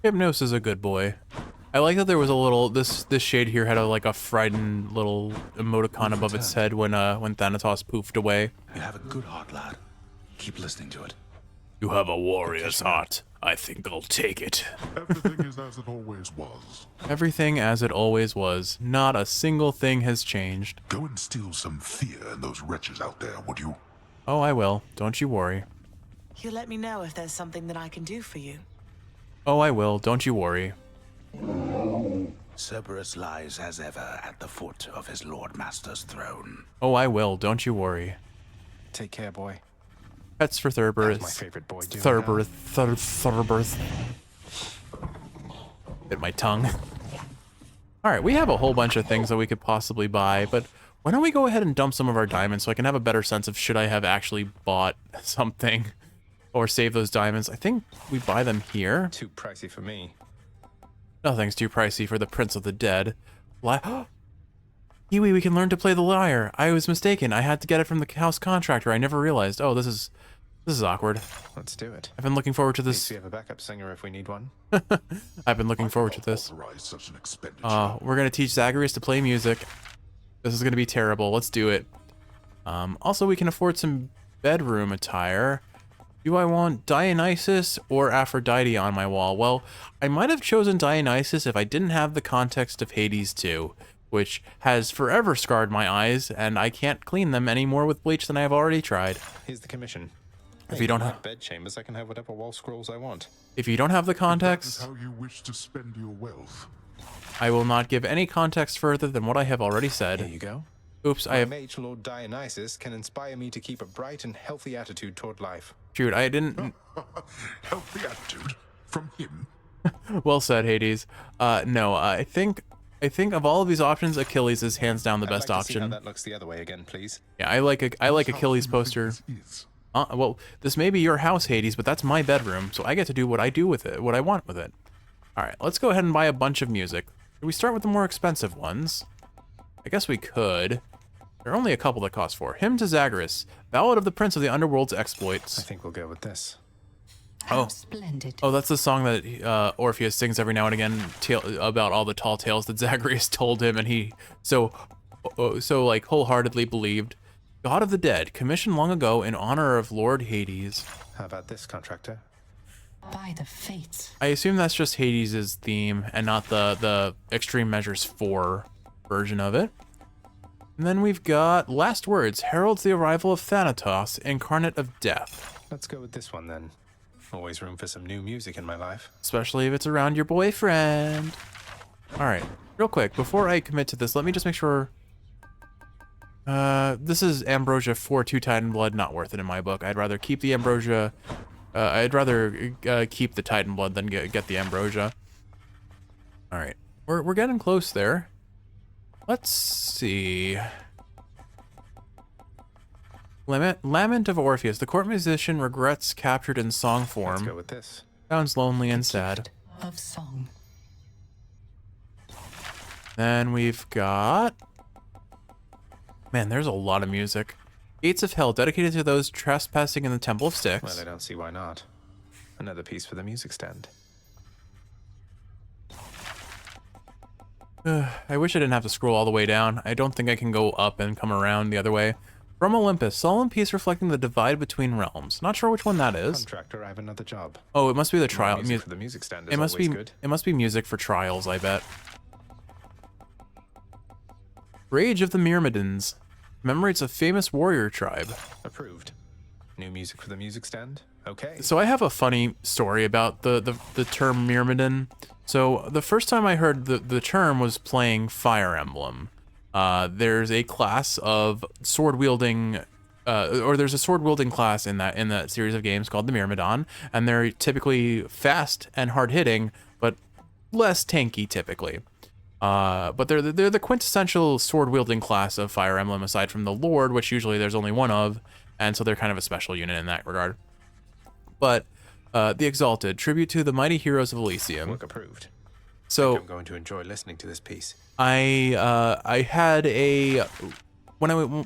Hypnos is a good boy. I like that there was a little, this shade here had a frightened little emoticon above its head when Thanatos poofed away. You have a good heart, lad. Keep listening to it. You have a warrior's heart. I think I'll take it. Everything is as it always was. Everything as it always was. Not a single thing has changed. Go and steal some fear in those wretches out there, would you? Oh, I will. Don't you worry. You let me know if there's something that I can do for you. Oh, I will. Don't you worry. Cerberus lies as ever at the foot of his Lord Master's throne. Oh, I will. Don't you worry. Take care, boy. Pets for Thurberth. My favorite boy. Thurberth. Bit my tongue. Alright, we have a whole bunch of things that we could possibly buy, but why don't we go ahead and dump some of our diamonds so I can have a better sense of should I have actually bought something or save those diamonds. I think we buy them here. Too pricey for me. Nothing's too pricey for the Prince of the Dead. Kiwi, we can learn to play the lyre. I was mistaken. I had to get it from the house contractor. I never realized. Oh, this is awkward. Let's do it. I've been looking forward to this. We have a backup singer if we need one. I've been looking forward to this. Such an expenditure. We're gonna teach Zagreus to play music. This is gonna be terrible. Let's do it. Also, we can afford some bedroom attire. Do I want Dionysus or Aphrodite on my wall? Well, I might have chosen Dionysus if I didn't have the context of Hades 2, which has forever scarred my eyes, and I can't clean them any more with bleach than I have already tried. Here's the commission. If you don't have bed chambers, I can have whatever wall scrolls I want. If you don't have the context, That is how you wish to spend your wealth. I will not give any context further than what I have already said. Here you go. Oops, I have... Mage Lord Dionysus can inspire me to keep a bright and healthy attitude toward life. Shoot, I didn't... Healthy attitude? From him? Well said, Hades. No, I think of all of these options, Achilles is hands down the best I'd like to option. see how that looks the other way again, please. Yeah, I like Achilles' poster. Well, this may be your house, Hades, but that's my bedroom, so I get to do what I do with it, what I want with it. All right, let's go ahead and buy a bunch of music. Should we start with the more expensive ones? I guess we could. There are only a couple that cost 4. Hymn to Zagreus, Ballad of the Prince of the Underworld's Exploits. I think we'll go with this. How splendid. Oh, that's the song that Orpheus sings every now and again about all the tall tales that Zagreus told him, and he so like wholeheartedly believed. God of the Dead, commissioned long ago in honor of Lord Hades. How about this, contractor? By the fates. I assume that's just Hades' theme and not the Extreme Measures 4 version of it. And then we've got Last Words, heralds the arrival of Thanatos, incarnate of death. Let's go with this one then. Always room for some new music in my life. Especially if it's around your boyfriend. Alright, real quick, before I commit to this, let me just make sure... this is Ambrosia 4 2 Titan Blood, not worth it in my book. I'd rather keep the Ambrosia... I'd rather keep the Titan Blood than get the Ambrosia. Alright, we're getting close there. Let's see... Lament of Orpheus. The court musician regrets captured in song form. Let's go with this. Sounds lonely and sad. Of song. Then we've got... Man, there's a lot of music. Gates of Hell, dedicated to those trespassing in the Temple of Styx. Well, I don't see why not. Another piece for the music stand. I wish I didn't have to scroll all the way down. I don't think I can go up and come around the other way. From Olympus, solemn piece reflecting the divide between realms. Not sure which one that is. Contractor, I have another job. Oh, it must be the trial. Music for the music stand is it must always be good. It must be music for trials, I bet. Rage of the Myrmidons. Commemorates a famous warrior tribe. Approved. New music for the music stand? Okay. So I have a funny story about the term Myrmidon. So the first time I heard the term was playing Fire Emblem. There's a class of sword wielding, or there's a sword wielding class in that series of games called the Myrmidon, and they're typically fast and hard hitting, but less tanky typically. But they're the quintessential sword wielding class of Fire Emblem, aside from the Lord, which usually there's only one of, and so they're kind of a special unit in that regard. But the Exalted, tribute to the mighty heroes of Elysium. Work approved. So I'm going to enjoy listening to this piece. I had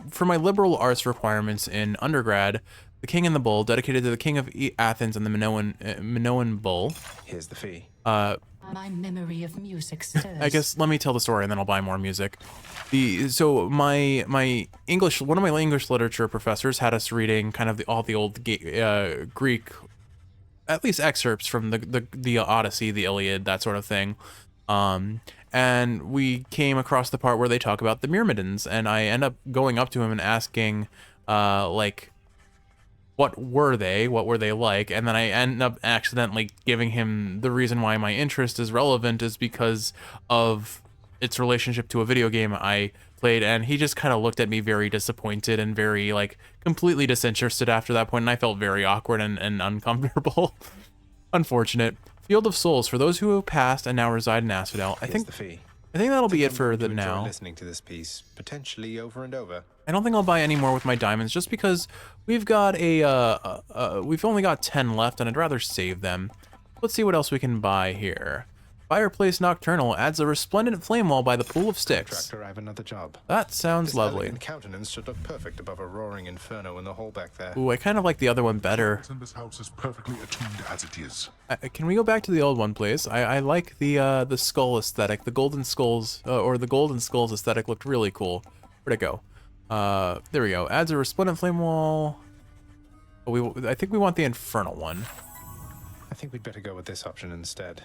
for my liberal arts requirements in undergrad, the King and the Bull, dedicated to the King of Athens and the Minoan Bull. Here's the fee. My memory of music stirs. I guess let me tell the story and then I'll buy more music. So my English, one of my English literature professors had us reading kind of all the old Greek, at least excerpts from the Odyssey, the Iliad, that sort of thing. And we came across the part where they talk about the Myrmidons, and I end up going up to him and asking, like, what were they like? And then I end up accidentally giving him the reason why my interest is relevant is because of its relationship to a video game I played, and he just kind of looked at me very disappointed and very, like, completely disinterested after that point, and I felt very awkward and uncomfortable. Unfortunate. Field of Souls, for those who have passed and now reside in Asphodel. I think that'll be it for the now. Listening to this piece, potentially over and over. I don't think I'll buy any more with my diamonds, just because we've got we've only got 10 left, and I'd rather save them. Let's see what else we can buy here. Fireplace Nocturnal adds a resplendent flame wall by the pool of sticks. Contractor, I have another job. That sounds this lovely. This countenance should look perfect above a roaring inferno in the hall back there. Ooh, I kind of like the other one better. This house is perfectly attuned as it is. Can we go back to the old one, please? I like the skull aesthetic. The golden skulls, or the golden skulls aesthetic looked really cool. Where'd it go? There we go. Adds a resplendent flame wall. Oh, I think we want the infernal one. I think we'd better go with this option instead.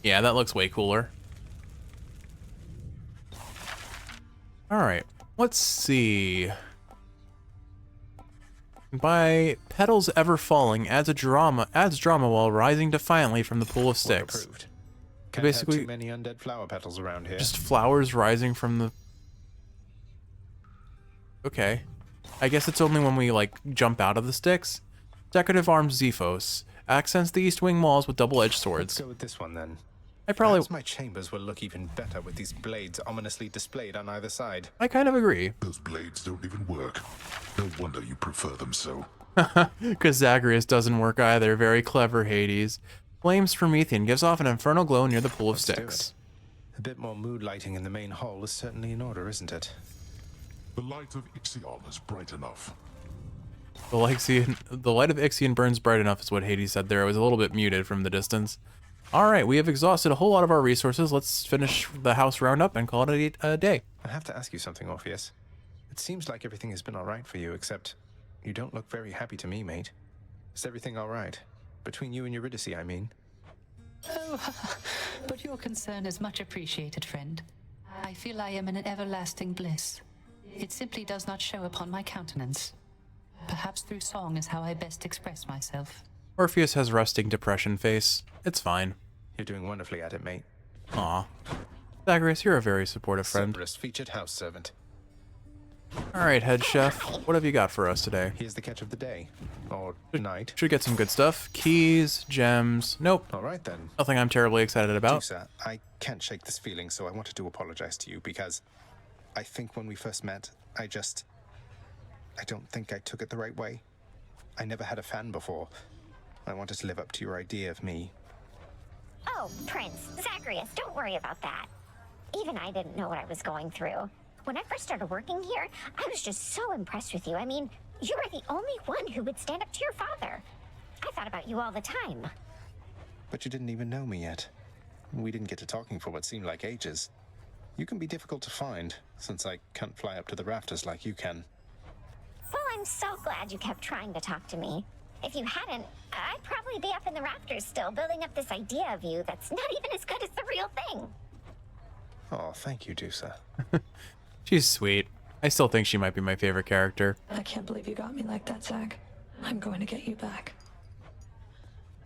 Yeah, that looks way cooler. Alright, let's see. By Petals Ever Falling adds drama while rising defiantly from the pool of sticks. Approved. Can't Basically, have too many undead flower petals around here. Just flowers rising from the... Okay. I guess it's only when we, like, jump out of the sticks. Decorative Arms Zephos accents the east wing walls with double-edged swords. Let's go with this one then. Perhaps my chambers will look even better with these blades ominously displayed on either side. I kind of agree. Those blades don't even work. No wonder you prefer them so. Because Zagreus doesn't work either. Very clever, Hades. Flames Promethean gives off an infernal glow near the pool of sticks. A bit more mood lighting in the main hall is certainly in order, isn't it? The light of Ixion is bright enough. The light of Ixion burns bright enough is what Hades said there. It was a little bit muted from the distance. Alright, we have exhausted a whole lot of our resources. Let's finish the house roundup and call it a day. I have to ask you something, Orpheus. It seems like everything has been alright for you, except you don't look very happy to me, mate. Is everything alright? Between you and Eurydice, I mean. Oh, but your concern is much appreciated, friend. I feel I am in an everlasting bliss. It simply does not show upon my countenance. Perhaps through song is how I best express myself. Orpheus has resting depression face. It's fine. You're doing wonderfully at it, mate. Aw. Zagreus, you're a very supportive friend. Cerberus, featured house servant. Alright, head chef. What have you got for us today? Here's the catch of the day. Or night. Should get some good stuff. Keys, gems. Nope. Alright then. Nothing I'm terribly excited about. Jusa, I can't shake this feeling, so I wanted to apologize to you because I think when we first met, I don't think I took it the right way. I never had a fan before. I wanted to live up to your idea of me. Oh, Prince, Zagreus, don't worry about that. Even I didn't know what I was going through. When I first started working here, I was just so impressed with you. I mean, you were the only one who would stand up to your father. I thought about you all the time. But you didn't even know me yet. We didn't get to talking for what seemed like ages. You can be difficult to find, since I can't fly up to the rafters like you can. Well, I'm so glad you kept trying to talk to me. If you hadn't, I'd probably be up in the rafters still, building up this idea of you that's not even as good as the real thing. Oh, thank you, Jusa. She's sweet. I still think she might be my favorite character. I can't believe you got me like that, Zach. I'm going to get you back.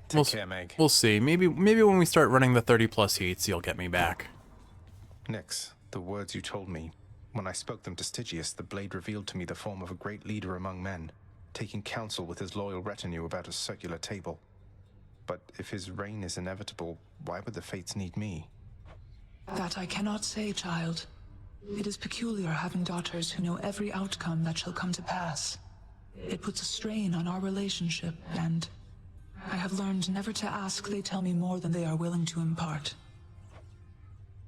Take care, Meg. We'll see. Maybe when we start running the 30+ heats, you'll get me back. Nix, the words you told me. When I spoke them to Stygius, the blade revealed to me the form of a great leader among men, taking counsel with his loyal retinue about a circular table. But if his reign is inevitable, why would the fates need me? That I cannot say, child. It is peculiar having daughters who know every outcome that shall come to pass. It puts a strain on our relationship, and I have learned never to ask they tell me more than they are willing to impart.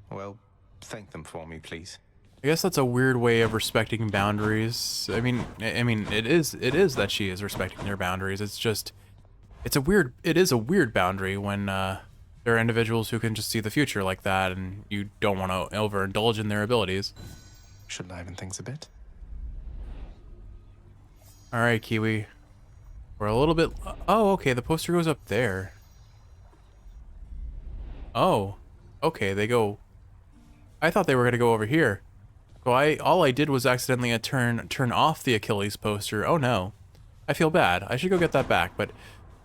Well, thank them for me, please. I guess that's a weird way of respecting boundaries. I mean, it is that she is respecting their boundaries. It's just, it is a weird boundary when there are individuals who can just see the future like that, and you don't want to overindulge in their abilities. Should liven things a bit. All right, Kiwi. We're a little bit. Oh, okay. The poster goes up there. Oh, okay. They go. I thought they were gonna go over here. So all I did was accidentally turn off the Achilles poster. Oh no, I feel bad. I should go get that back, but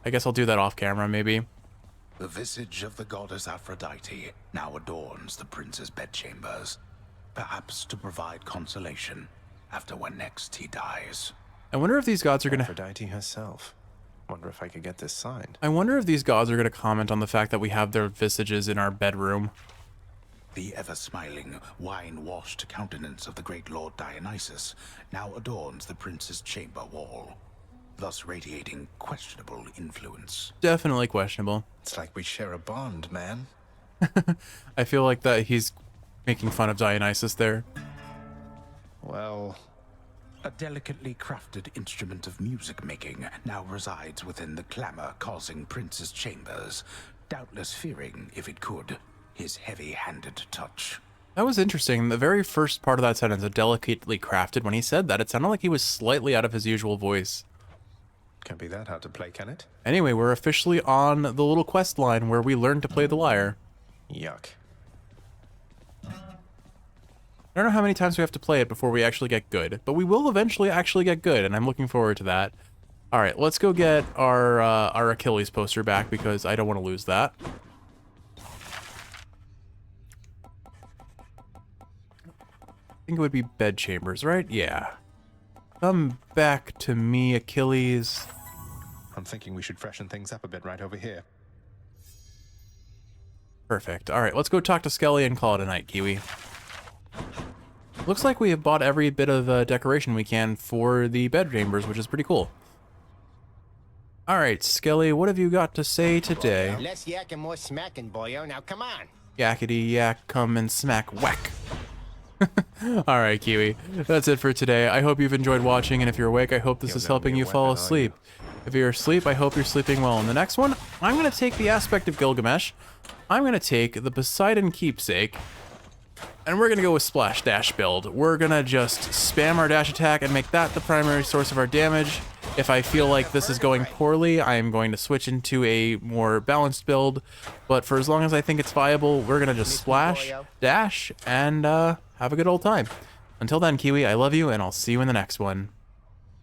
I guess I'll do that off camera maybe. The visage of the goddess Aphrodite now adorns the prince's bedchambers, perhaps to provide consolation after when next he dies. I wonder if these gods are gonna. Aphrodite herself. Wonder if I could get this signed. I wonder if these gods are gonna comment on the fact that we have their visages in our bedroom. The ever-smiling, wine-washed countenance of the great Lord Dionysus now adorns the prince's chamber wall, thus radiating questionable influence. Definitely questionable. It's like we share a bond, man. I feel like that he's making fun of Dionysus there. Well, a delicately crafted instrument of music-making now resides within the clamor-causing prince's chambers, doubtless fearing, if it could, his heavy-handed touch. That was interesting. The very first part of that sentence, a delicately crafted, when he said that, it sounded like he was slightly out of his usual voice. Can't be that hard to play, can it? Anyway, we're officially on the little quest line where we learn to play the lyre. Yuck. I don't know how many times we have to play it before we actually get good, but we will eventually actually get good, and I'm looking forward to that. All right, let's go get our Achilles poster back because I don't want to lose that. I think it would be bedchambers, right? Yeah. Come back to me, Achilles. I'm thinking we should freshen things up a bit right over here. Perfect. All right, let's go talk to Skelly and call it a night, Kiwi. Looks like we have bought every bit of decoration we can for the bedchambers, which is pretty cool. All right, Skelly, what have you got to say today? Less yak and more smacking, boyo. Now come on. Yakety yak, come and smack whack. All right, Kiwi. That's it for today. I hope you've enjoyed watching, and if you're awake, I hope this is helping you fall asleep. If you're asleep, I hope you're sleeping well. In the next one, I'm going to take the aspect of Gilgamesh. I'm going to take the Poseidon Keepsake, and we're going to go with Splash Dash build. We're going to just spam our dash attack and make that the primary source of our damage. If I feel like this is going poorly, I am going to switch into a more balanced build. But for as long as I think it's viable, we're going to just splash, dash, and have a good old time. Until then, Kiwi, I love you, and I'll see you in the next one.